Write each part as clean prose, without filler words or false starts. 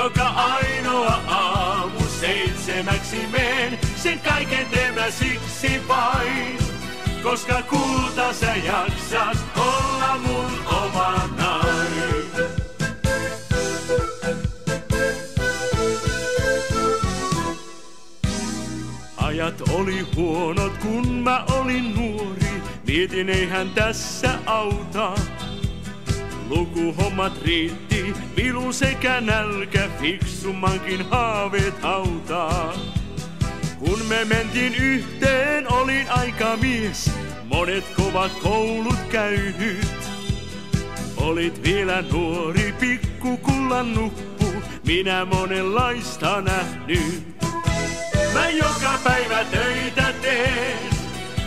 Joka ainoa aamu 7 meen, sen kaiken teen mä siksi vain. Koska kulta sä jaksat olla mun oma nainen. Ajat oli huonot, kun mä olin nuori. Mietin, eihän tässä auta. Lukuhommat riitti, vilu sekä nälkä, fiksummankin haaveet hautaa. Kun me mentiin yhteen, olin aikamies, monet kovat koulut käynyt. Olit vielä nuori, pikkukullan nuppu, minä monenlaista nähnyt. Mä joka päivä töitä teen,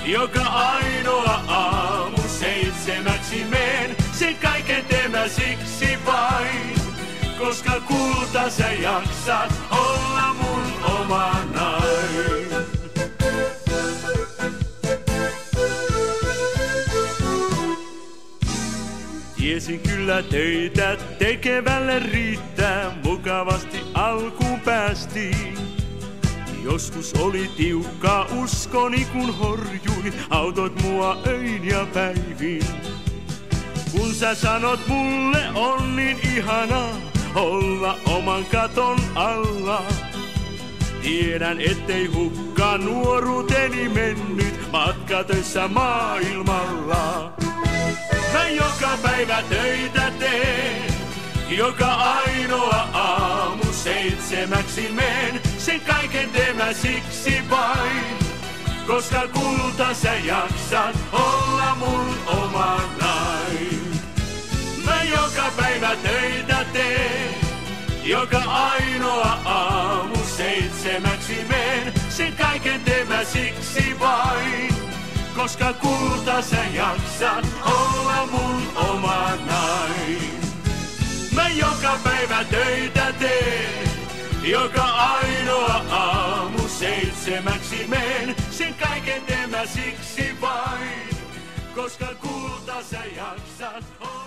joka ainoa aamu 7 meen. Sen kaiken teen mä siksi vain, koska kulta sä jaksat olla mun oma nainen. Tiesin kyllä töitä tekevälle riittää, mukavasti alkuun päästiin. Joskus oli tiukkaa uskoni kun horjuin, autot mua öin ja päivin. Kun sä sanot mulle on niin ihanaa olla oman katon alla. Tiedän ettei hukkaa nuoruuteni mennyt matkatöissä maailmalla. Mä joka päivä töitä teen, joka ainoa aamu 7 meen. Sen kaiken teen mä siksi vain, koska kulta sä jaksat olla mun oma nainen. Mä joka päivä töitä teen, joka ainoa aamu 7 meen. Sen kaiken teen mä siksi vain, koska kulta sä jaksat olla mun oma nainen. Mä joka päivä töitä teen, joka ainoa aamu 7 meen. Sen kaiken teen mä siksi vain, koska kulta sä jaksat olla.